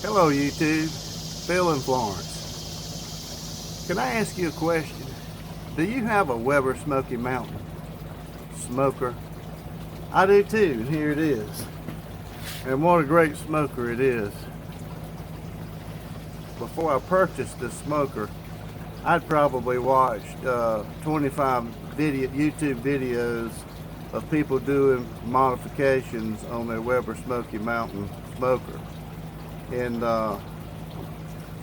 Hello YouTube, Phil in Florence. Can I ask you a question? Do you have a Weber Smoky Mountain smoker? I do too, and here it is. And what a great smoker it is. Before I purchased this smoker, I'd probably watched 25 YouTube videos of people doing modifications on their Weber Smoky Mountain smoker. And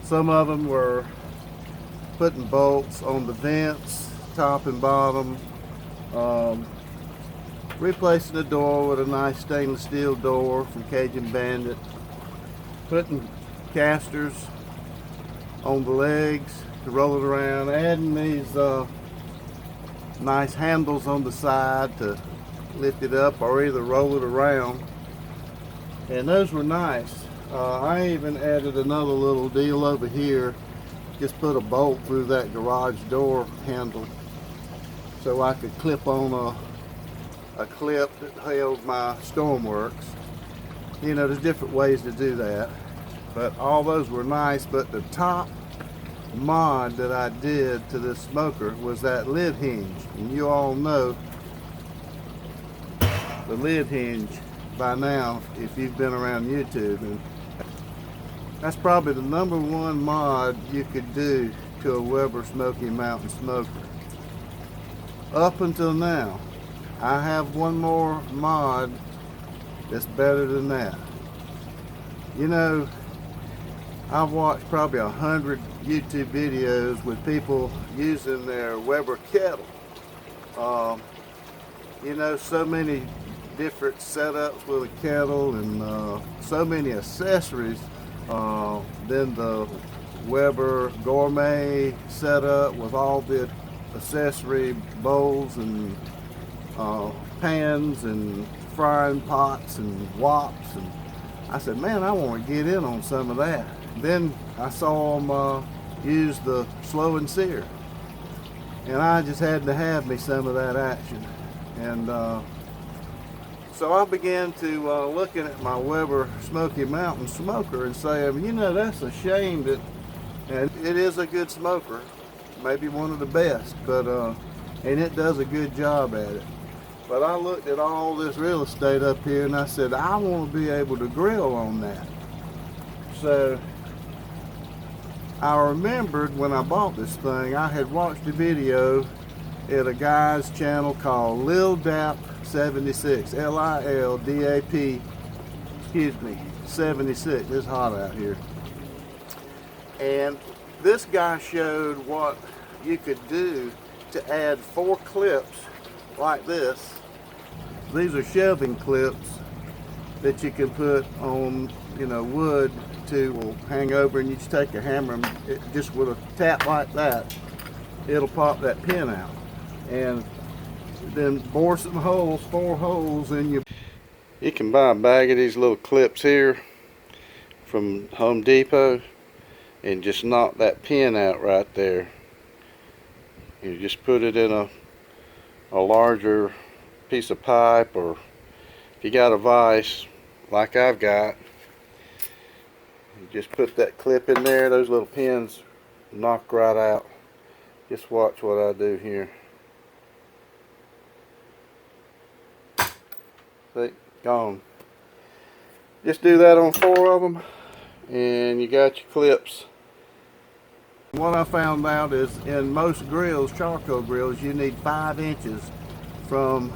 some of them were putting bolts on the vents, top and bottom, replacing the door with a nice stainless steel door from Cajun Bandit, putting casters on the legs to roll it around, adding these nice handles on the side to lift it up or either roll it around, and those were nice. I even added another little deal over here, just put a bolt through that garage door handle so I could clip on a clip that held my Stormworks. You know, there's different ways to do that, but all those were nice. But the top mod that I did to this smoker was that lid hinge, and you all know the lid hinge by now if you've been around YouTube, and that's probably the #1 mod you could do to a Weber Smoky Mountain smoker. Up until now, I have one more mod that's better than that. You know, I've watched probably 100 YouTube videos with people using their Weber kettle. You know, so many different setups with a kettle, and so many accessories. Then the Weber gourmet setup with all the accessory bowls and pans and frying pots and wops, and I said, man, I want to get in on some of that. Then I saw them use the slow and sear, and I just had to have me some of that action. And so I began to looking at my Weber Smoky Mountain smoker and saying, you know, that's a shame that, and it is a good smoker, maybe one of the best, but and it does a good job at it. But I looked at all this real estate up here and I said, I want to be able to grill on that. So I remembered when I bought this thing, I had watched a video at a guy's channel called Lil Dap 76, Lildap, excuse me, 76. It's hot out here. And this guy showed what you could do to add 4 clips like this. These are shelving clips that you can put on, you know, wood to hang over, and you just take a hammer and just with a tap like that, it'll pop that pin out. And then bore some holes, 4 holes in your. You can buy a bag of these little clips here from Home Depot and just knock that pin out right there. You just put it in a larger piece of pipe, or if you got a vise like I've got, you just put that clip in there. Those little pins knock right out. Just watch what I do here. See, gone. Just do that on 4 of them and you got your clips. What I found out is in most grills, charcoal grills, you need 5 inches from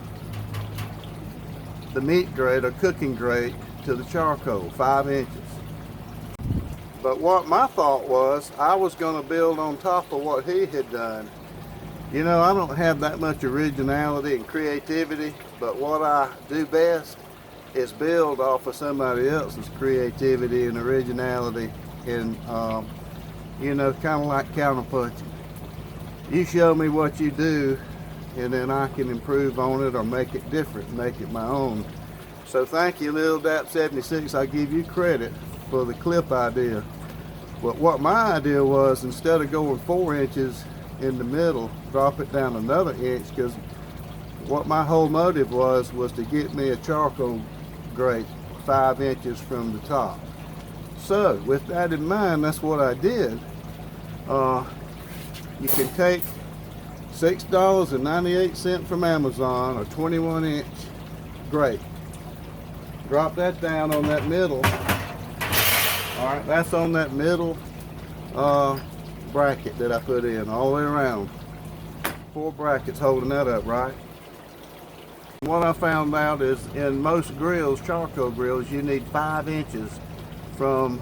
the meat grate or cooking grate to the charcoal, 5 inches. But what my thought was, I was going to build on top of what he had done. You know, I don't have that much originality and creativity, but what I do best is build off of somebody else's creativity and originality, and you know, kind of like counterpunching. You show me what you do, and then I can improve on it or make it different, make it my own. So thank you, Lil Dap 76. I give you credit for the clip idea. But what my idea was, instead of going 4 inches in the middle, drop it down another inch, because what my whole motive was to get me a charcoal grate 5 inches from the top. So with that in mind, that's what I did. You can take $6.98 from Amazon, a 21-inch grate. Drop that down on that middle. Alright, that's on that middle bracket that I put in all the way around. 4 brackets holding that up, right? What I found out is in most grills, charcoal grills, you need 5 inches from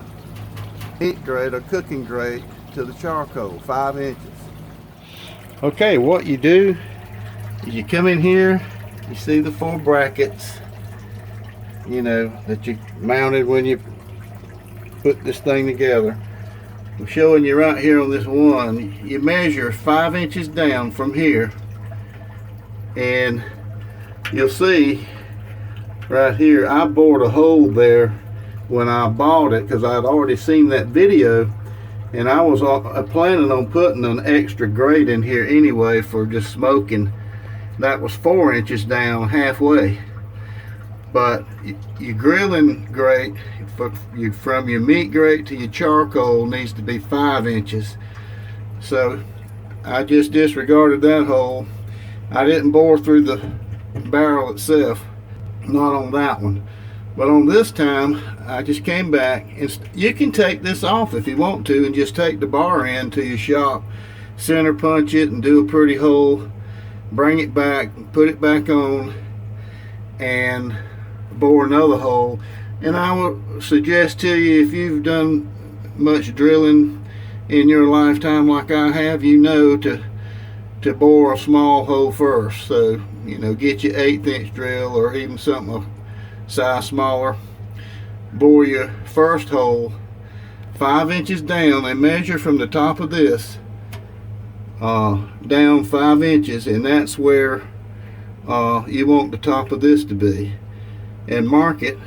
heat grate or cooking grate to the charcoal, 5 inches. Okay, what you do is you come in here, you see the 4 brackets, you know, that you mounted when you put this thing together. I'm showing you right here on this one. You measure 5 inches down from here, and you'll see right here I bored a hole there when I bought it because I'd already seen that video, and I was planning on putting an extra grate in here anyway for just smoking. That was 4 inches down halfway. But your grilling grate from your meat grate to your charcoal needs to be 5 inches. So I just disregarded that hole. I didn't bore through the barrel itself, not on that one. But on this time, I just came back, and you can take this off if you want to and just take the bar in to your shop, center punch it and do a pretty hole, bring it back, put it back on, and bore another hole. And I would suggest to you, if you've done much drilling in your lifetime like I have, you know to bore a small hole first. So, you know, get your 1/8 inch drill or even something a size smaller. Bore your first hole 5 inches down and measure from the top of this down 5 inches, and that's where you want the top of this to be, and mark it,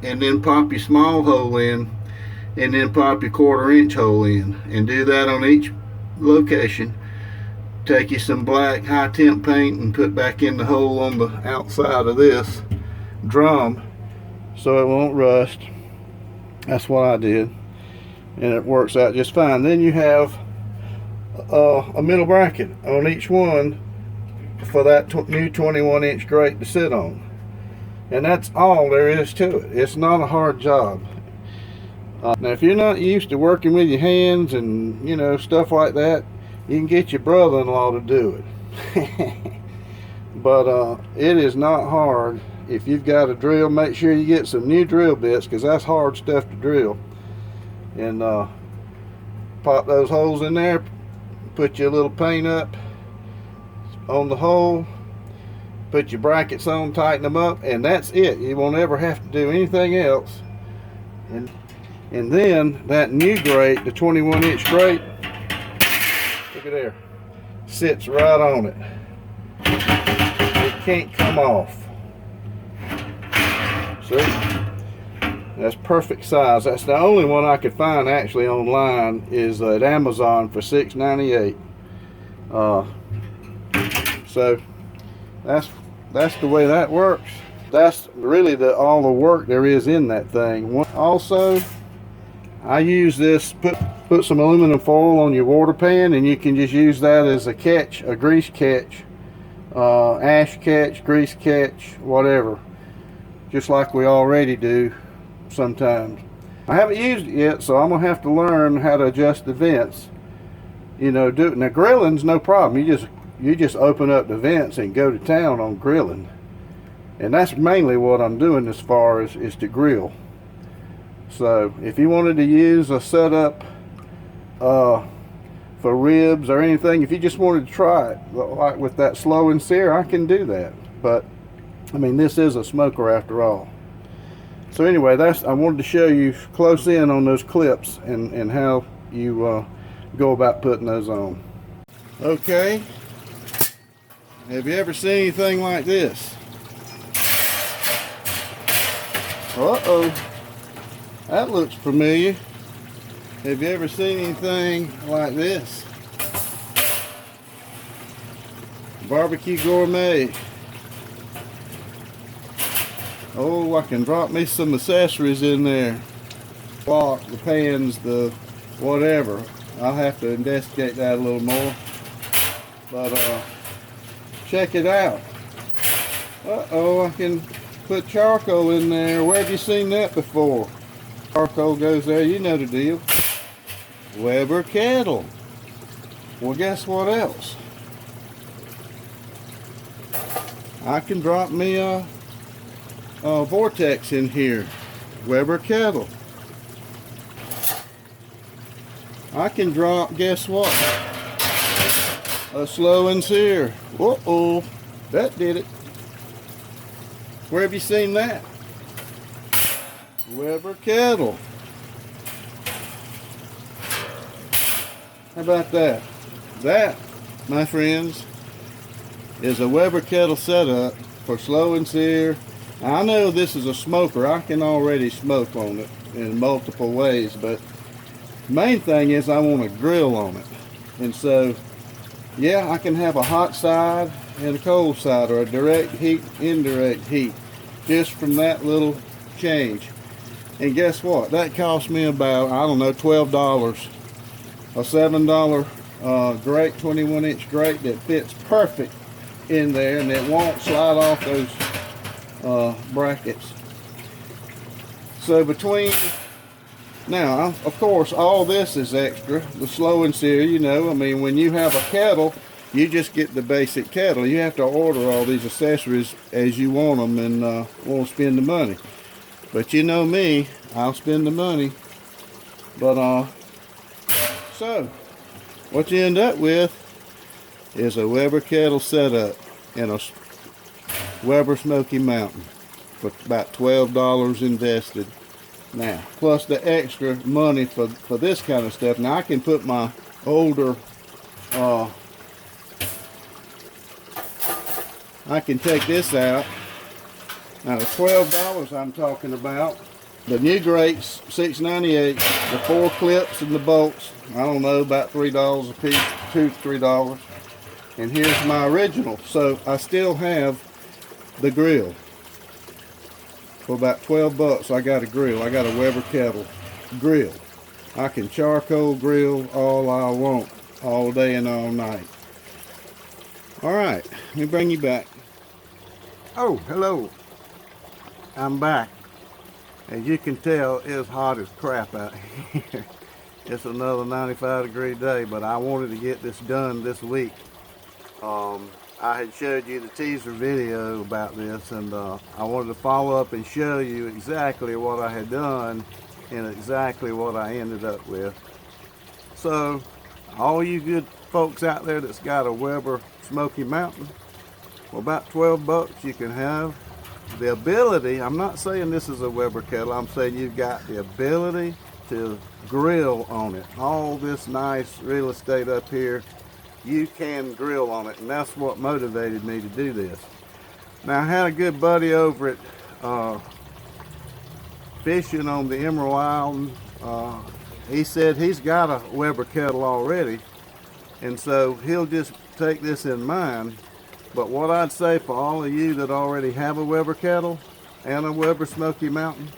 and then pop your small hole in, and then pop your 1/4 inch hole in, and do that on each location. Take you some black high temp paint and put back in the hole on the outside of this drum so it won't rust. That's what I did, and it works out just fine. Then you have a middle bracket on each one for that new 21-inch grate to sit on, and that's all there is to it. It's not a hard job. Now if you're not used to working with your hands and, you know, stuff like that, you can get your brother-in-law to do it. But it is not hard. If you've got a drill, make sure you get some new drill bits, because that's hard stuff to drill. And pop those holes in there, put your little paint up on the hole, put your brackets on, tighten them up, and that's it. You won't ever have to do anything else. And then that new grate, the 21-inch grate, look at there, sits right on it. It can't come off. See? That's perfect size. That's the only one I could find actually online, is at Amazon for $6.98. So that's the way that works. That's really all the work there is in that thing. Also, I use this, put some aluminum foil on your water pan, and you can just use that as a catch, a grease catch, ash catch, grease catch, whatever, just like we already do sometimes. I haven't used it yet, so I'm gonna have to learn how to adjust the vents. You know, now grilling's no problem. You just open up the vents and go to town on grilling, and that's mainly what I'm doing as far as is to grill. So if you wanted to use a setup for ribs or anything, if you just wanted to try it, like with that slow and sear, I can do that. But I mean, this is a smoker after all. So anyway, I wanted to show you close in on those clips and how you go about putting those on. Okay, have you ever seen anything like this? Uh-oh, that looks familiar. Have you ever seen anything like this? Barbecue Gourmet. Oh, I can drop me some accessories in there. wok, the pans, the whatever. I'll have to investigate that a little more. But check it out. Uh-oh, I can put charcoal in there. Where have you seen that before? Charcoal goes there, you know the deal. Weber kettle. Well, guess what else? I can drop me a vortex in here. Weber kettle. I can drop, guess what? A slow and sear. Uh-oh, that did it. Where have you seen that? Weber kettle. How about that? That, my friends, is a Weber kettle setup for slow and sear. I know this is a smoker. I can already smoke on it in multiple ways, but main thing is I want to grill on it. And so, yeah, I can have a hot side and a cold side, or a direct heat, indirect heat, just from that little change. And guess what? That cost me about, I don't know, $12. A $7 grate, 21-inch grate that fits perfect in there, and it won't slide off those brackets. So between, now, of course, all this is extra. The slow and sear, you know, I mean, when you have a kettle, you just get the basic kettle. You have to order all these accessories as you want them and won't spend the money. But you know me, I'll spend the money. But so what you end up with is a Weber kettle setup in a Weber Smoky Mountain for about $12 invested. Now, plus the extra money for this kind of stuff. Now I can put my older, I can take this out. Now the $12 I'm talking about, the new grates, $6.98, the 4 clips and the bolts, I don't know, about $3 a piece, $2 to $3. And here's my original. So I still have the grill. For about 12 bucks, I got a grill. I got a Weber kettle grill. I can charcoal grill all I want, all day and all night. All right, let me bring you back. Oh, hello. I'm back. As you can tell, it's hot as crap out here. It's another 95-degree day, but I wanted to get this done this week. I had showed you the teaser video about this, and I wanted to follow up and show you exactly what I had done and exactly what I ended up with. So, all you good folks out there that's got a Weber Smoky Mountain, for about 12 bucks you can have the ability, I'm not saying this is a Weber kettle, I'm saying you've got the ability to grill on it. All this nice real estate up here, you can grill on it, and that's what motivated me to do this. Now, I had a good buddy over at fishing on the Emerald Island. He said he's got a Weber kettle already, and so he'll just take this in mind. But what I'd say for all of you that already have a Weber kettle and a Weber Smoky Mountain,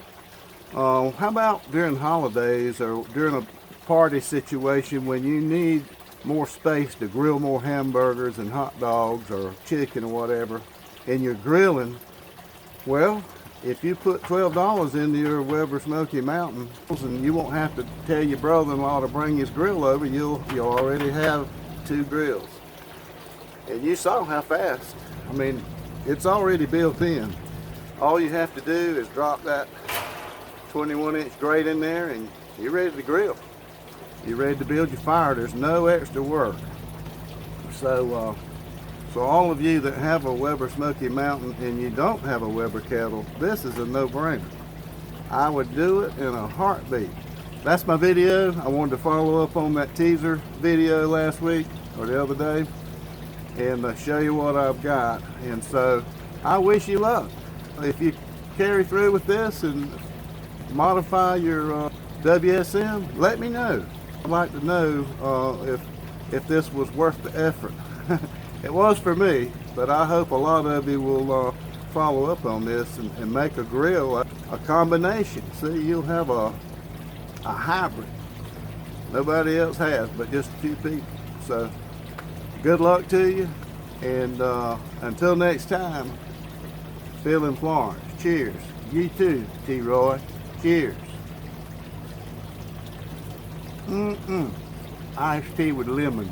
how about during holidays or during a party situation when you need more space to grill more hamburgers and hot dogs or chicken or whatever, and you're grilling, well, if you put $12 into your Weber Smoky Mountain, and you won't have to tell your brother-in-law to bring his grill over, you'll already have 2 grills. And you saw how fast. I mean, it's already built in. All you have to do is drop that 21-inch grate in there and you're ready to grill. You're ready to build your fire. There's no extra work. So all of you that have a Weber Smoky Mountain and you don't have a Weber kettle, this is a no-brainer. I would do it in a heartbeat. That's my video. I wanted to follow up on that teaser video last week or the other day and show you what I've got. And so I wish you luck. If you carry through with this and modify your WSM, let me know. I'd like to know if this was worth the effort. It was for me, but I hope a lot of you will follow up on this and make a grill a combination. See, you'll have a a hybrid. Nobody else has, but just a few people. So good luck to you, and until next time, Phil and Florence, cheers. You too, T. Roy, cheers. Iced tea with lemon.